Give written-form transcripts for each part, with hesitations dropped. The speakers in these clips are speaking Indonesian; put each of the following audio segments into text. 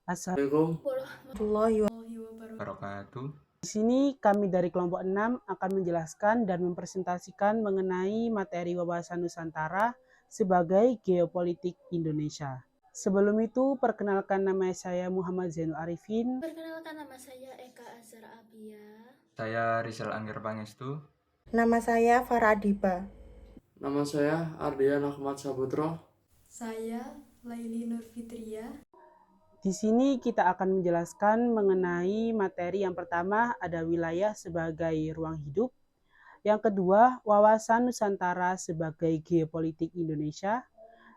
Assalamualaikum warahmatullahi Wabarakatuh. Di sini kami dari kelompok 6 akan menjelaskan dan mempresentasikan mengenai materi wawasan Nusantara sebagai geopolitik Indonesia. Sebelum itu, perkenalkan nama saya Muhammad Zainul Arifin. Perkenalkan, nama saya Eka Azhar Abia. Saya Rizal Angger Pangestu. Nama saya Farah Adiba. Nama saya Ardian Ahmad Sabutro. Saya Laili Nurfitria. Di sini kita akan menjelaskan mengenai materi yang pertama ada wilayah sebagai ruang hidup. Yang kedua, wawasan Nusantara sebagai geopolitik Indonesia.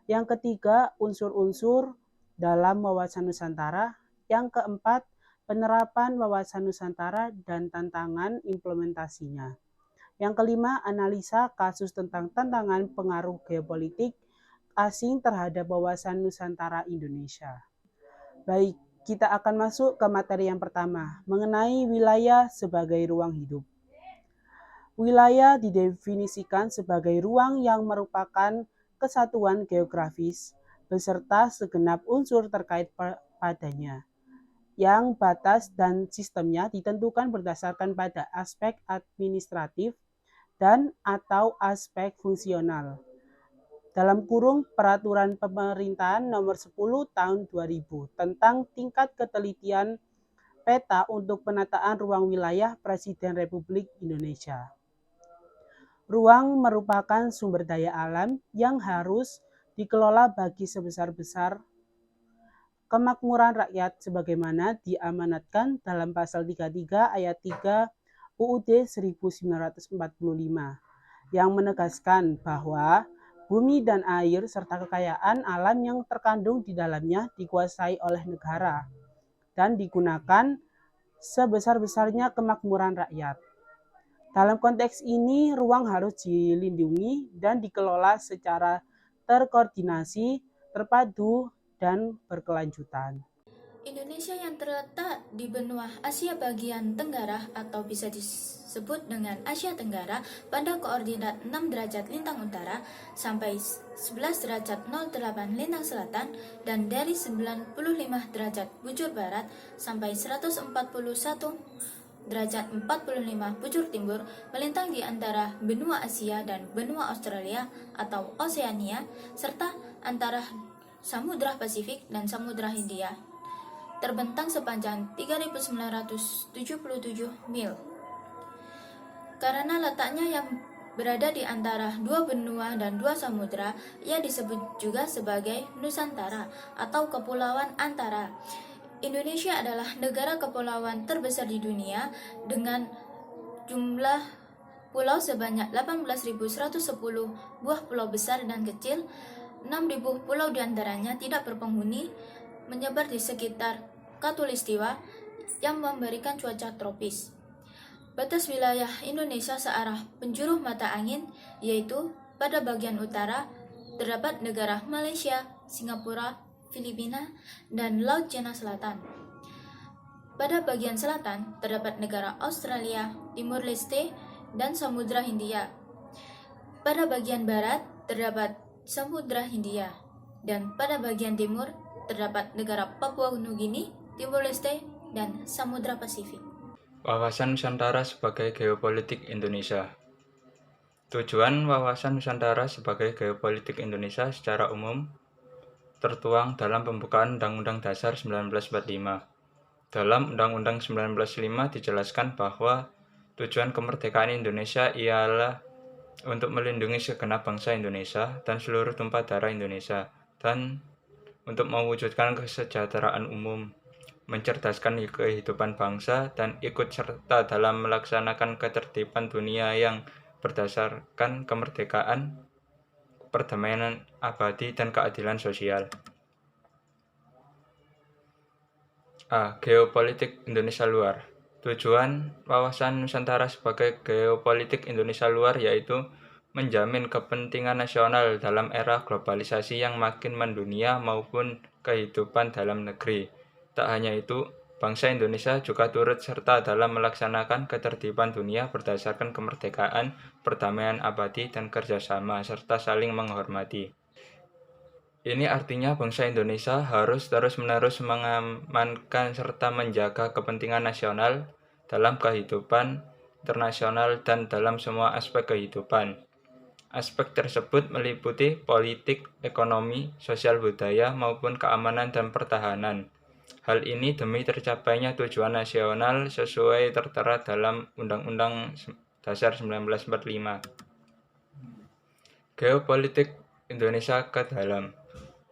Yang ketiga, unsur-unsur dalam wawasan Nusantara. Yang keempat, penerapan wawasan Nusantara dan tantangan implementasinya. Yang kelima, analisa kasus tentang tantangan pengaruh geopolitik asing terhadap wawasan Nusantara Indonesia. Baik, kita akan masuk ke materi yang pertama, mengenai wilayah sebagai ruang hidup. Wilayah didefinisikan sebagai ruang yang merupakan kesatuan geografis beserta segenap unsur terkait padanya, yang batas dan sistemnya ditentukan berdasarkan pada aspek administratif dan atau aspek fungsional. Dalam kurung Peraturan Pemerintahan Nomor 10 Tahun 2000 tentang tingkat ketelitian peta untuk penataan ruang wilayah Presiden Republik Indonesia. Ruang merupakan sumber daya alam yang harus dikelola bagi sebesar-besar kemakmuran rakyat sebagaimana diamanatkan dalam pasal 33 ayat 3 UUD 1945 yang menegaskan bahwa bumi dan air serta kekayaan alam yang terkandung di dalamnya dikuasai oleh negara dan digunakan sebesar-besarnya kemakmuran rakyat. Dalam konteks ini, ruang harus dilindungi dan dikelola secara terkoordinasi, terpadu, dan berkelanjutan. Indonesia yang terletak di benua Asia bagian Tenggara atau bisa disebut dengan Asia Tenggara pada koordinat 6 derajat lintang utara sampai 11 derajat 08 lintang selatan dan dari 95 derajat bujur barat sampai 141 derajat 45 bujur timur melintang di antara benua Asia dan benua Australia atau Oseania serta antara Samudra Pasifik dan Samudra Hindia, terbentang sepanjang 3.977 mil. Karena letaknya yang berada di antara dua benua dan dua samudra, ia disebut juga sebagai Nusantara atau Kepulauan Antara. Indonesia adalah negara kepulauan terbesar di dunia dengan jumlah pulau sebanyak 18.110 buah pulau besar dan kecil. 6.000 pulau diantaranya tidak berpenghuni, menyebar di sekitar Khatulistiwa yang memberikan cuaca tropis. Batas wilayah Indonesia searah penjuru mata angin, yaitu pada bagian utara terdapat negara Malaysia, Singapura, Filipina, dan Laut Cina Selatan. Pada bagian selatan terdapat negara Australia, Timur Leste, dan Samudra Hindia. Pada bagian barat terdapat Samudra Hindia, dan pada bagian timur terdapat negara Papua Nugini, Timur Leste, dan Samudra Pasifik. Wawasan Nusantara sebagai geopolitik Indonesia. Tujuan wawasan Nusantara sebagai geopolitik Indonesia secara umum tertuang dalam pembukaan Undang-Undang Dasar 1945. Dalam Undang-Undang 1945 dijelaskan bahwa tujuan kemerdekaan Indonesia ialah untuk melindungi segenap bangsa Indonesia dan seluruh tumpah darah Indonesia, dan untuk mewujudkan kesejahteraan umum, mencerdaskan kehidupan bangsa, dan ikut serta dalam melaksanakan ketertiban dunia yang berdasarkan kemerdekaan, perdamaian abadi, dan keadilan sosial. Geopolitik Indonesia luar. Tujuan wawasan Nusantara sebagai geopolitik Indonesia luar yaitu menjamin kepentingan nasional dalam era globalisasi yang makin mendunia maupun kehidupan dalam negeri. Tak hanya itu, bangsa Indonesia juga turut serta dalam melaksanakan ketertiban dunia berdasarkan kemerdekaan, perdamaian abadi, dan kerjasama, serta saling menghormati. Ini artinya bangsa Indonesia harus terus-menerus mengamankan serta menjaga kepentingan nasional dalam kehidupan internasional dan dalam semua aspek kehidupan. Aspek tersebut meliputi politik, ekonomi, sosial budaya, maupun keamanan dan pertahanan. Hal ini demi tercapainya tujuan nasional sesuai tertera dalam Undang-Undang Dasar 1945. Geopolitik Indonesia ke dalam.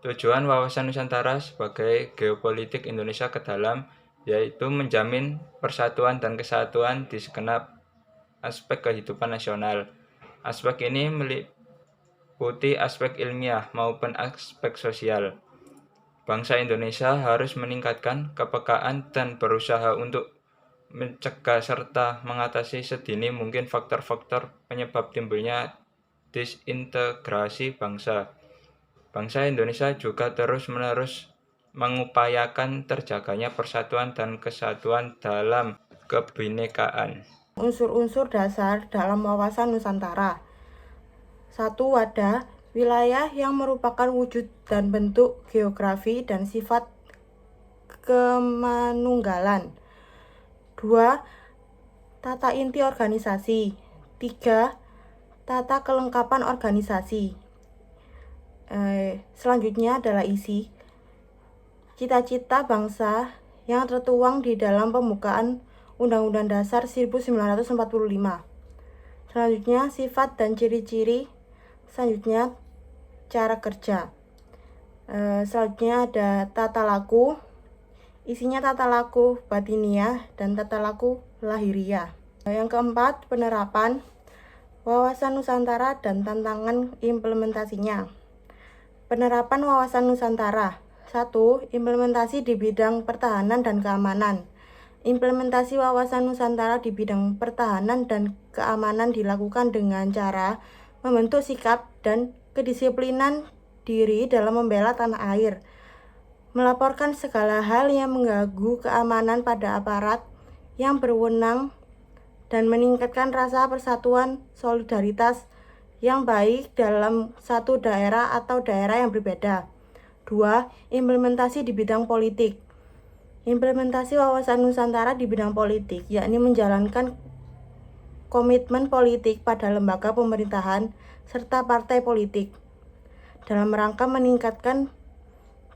Tujuan wawasan Nusantara sebagai geopolitik Indonesia ke dalam yaitu menjamin persatuan dan kesatuan di segenap aspek kehidupan nasional. Aspek ini meliputi aspek ilmiah maupun aspek sosial. Bangsa Indonesia harus meningkatkan kepekaan dan berusaha untuk mencegah serta mengatasi sedini mungkin faktor-faktor penyebab timbulnya disintegrasi bangsa. Bangsa Indonesia juga terus-menerus mengupayakan terjaganya persatuan dan kesatuan dalam kebinekaan. Unsur-unsur dasar dalam wawasan Nusantara. 1. Wadah, wilayah yang merupakan wujud dan bentuk geografi dan sifat kemanunggalan. 2. Tata inti organisasi. 3. Tata kelengkapan organisasi. Selanjutnya adalah isi. Cita-cita bangsa yang tertuang di dalam pembukaan Undang-Undang Dasar 1945. Selanjutnya, sifat dan ciri-ciri. Selanjutnya, cara kerja. Selanjutnya ada tata laku. Isinya tata laku batiniah dan tata laku lahiriah. Yang keempat, penerapan wawasan Nusantara dan tantangan implementasinya. Penerapan wawasan Nusantara. 1. Implementasi di bidang pertahanan dan keamanan. Implementasi wawasan Nusantara di bidang pertahanan dan keamanan dilakukan dengan cara membentuk sikap dan kedisiplinan diri dalam membela tanah air, melaporkan segala hal yang mengganggu keamanan pada aparat yang berwenang, dan meningkatkan rasa persatuan solidaritas yang baik dalam satu daerah atau daerah yang berbeda. 2. Implementasi di bidang politik. Implementasi wawasan Nusantara di bidang politik, yakni menjalankan komitmen politik pada lembaga pemerintahan serta partai politik dalam rangka meningkatkan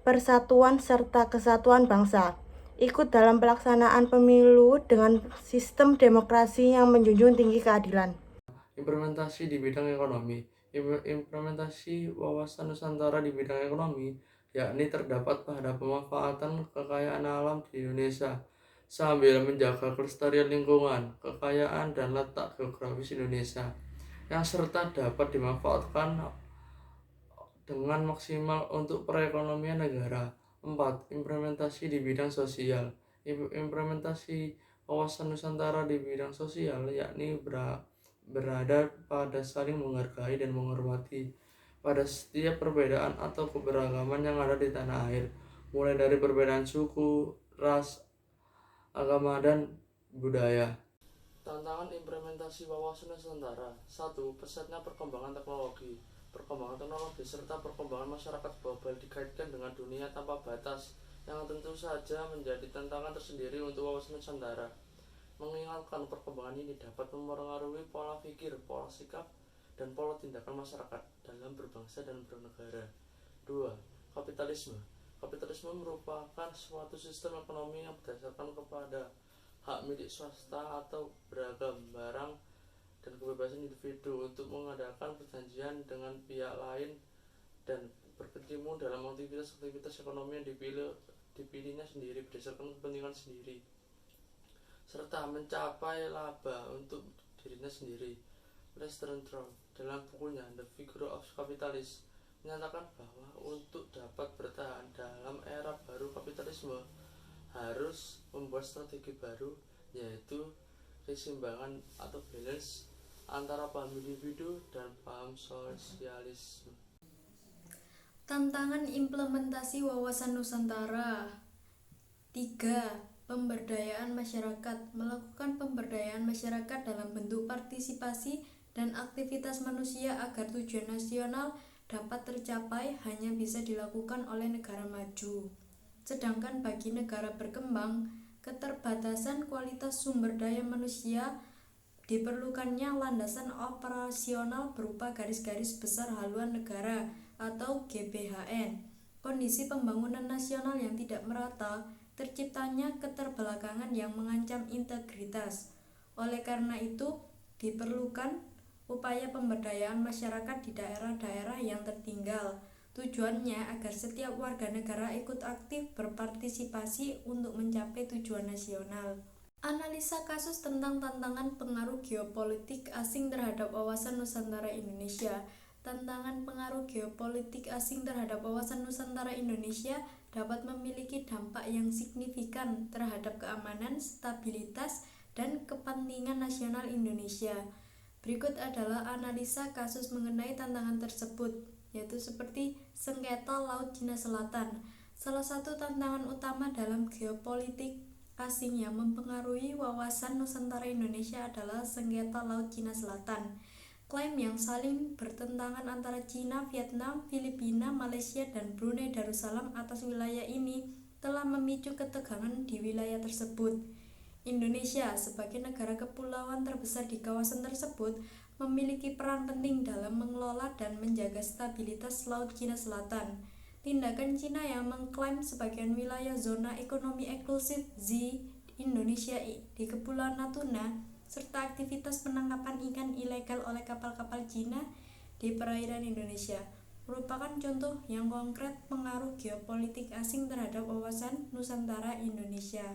persatuan serta kesatuan bangsa. Ikut dalam pelaksanaan pemilu dengan sistem demokrasi yang menjunjung tinggi keadilan. Implementasi di bidang ekonomi. Implementasi wawasan Nusantara di bidang ekonomi yakni terdapat pada pemanfaatan kekayaan alam di Indonesia sambil menjaga kelestarian lingkungan, kekayaan dan letak geografis Indonesia yang serta dapat dimanfaatkan dengan maksimal untuk perekonomian negara. 4. Implementasi di bidang sosial. Implementasi wawasan Nusantara di bidang sosial yakni berada pada saling menghargai dan menghormati pada setiap perbedaan atau keberagaman yang ada di tanah air, mulai dari perbedaan suku, ras, agama, dan budaya. Tantangan implementasi wawasan Nusantara. 1. Pesatnya perkembangan teknologi. Perkembangan teknologi serta perkembangan masyarakat global dikaitkan dengan dunia tanpa batas yang tentu saja menjadi tantangan tersendiri untuk wawasan Nusantara. Mengingatkan perkembangan ini dapat mempengaruhi pola pikir, pola sikap, dan pola tindakan masyarakat dalam berbangsa dan bernegara. 2. Kapitalisme. Kapitalisme merupakan suatu sistem ekonomi yang berdasarkan kepada hak milik swasta atau beragam barang dan kebebasan individu untuk mengadakan perjanjian dengan pihak lain dan berkecimpung dalam aktivitas ekonomi yang dipilihnya sendiri berdasarkan kepentingan sendiri, serta mencapai laba untuk dirinya sendiri. Lestrange dalam bukunya The Figure of Capitalism menyatakan bahwa untuk dapat bertahan dalam era baru kapitalisme harus membuat strategi baru, yaitu keseimbangan atau balance antara paham individu dan paham sosialisme. Tantangan implementasi wawasan Nusantara. 3. Pemberdayaan masyarakat. Melakukan pemberdayaan masyarakat dalam bentuk partisipasi dan aktivitas manusia agar tujuan nasional dapat tercapai hanya bisa dilakukan oleh negara maju. Sedangkan bagi negara berkembang, keterbatasan kualitas sumber daya manusia diperlukannya landasan operasional berupa garis-garis besar haluan negara atau GBHN. Kondisi pembangunan nasional yang tidak merata, terciptanya keterbelakangan yang mengancam integritas. Oleh karena itu, diperlukan upaya pemberdayaan masyarakat di daerah-daerah yang tertinggal. Tujuannya agar setiap warga negara ikut aktif berpartisipasi untuk mencapai tujuan nasional. Analisa kasus tentang tantangan pengaruh geopolitik asing terhadap wawasan Nusantara Indonesia. Tantangan pengaruh geopolitik asing terhadap wawasan Nusantara Indonesia dapat memiliki dampak yang signifikan terhadap keamanan, stabilitas, dan kepentingan nasional Indonesia. Berikut adalah analisa kasus mengenai tantangan tersebut, yaitu seperti sengketa Laut Cina Selatan. Salah satu tantangan utama dalam geopolitik asing yang mempengaruhi wawasan Nusantara Indonesia adalah sengketa Laut Cina Selatan. Klaim yang saling bertentangan antara Cina, Vietnam, Filipina, Malaysia, dan Brunei Darussalam atas wilayah ini telah memicu ketegangan di wilayah tersebut. Indonesia sebagai negara kepulauan terbesar di kawasan tersebut memiliki peran penting dalam mengelola dan menjaga stabilitas Laut Cina Selatan. Tindakan Cina yang mengklaim sebagian wilayah zona ekonomi eksklusif ZEE Indonesia di Kepulauan Natuna serta aktivitas penangkapan ikan ilegal oleh kapal-kapal Cina di perairan Indonesia merupakan contoh yang konkret pengaruh geopolitik asing terhadap wawasan Nusantara Indonesia.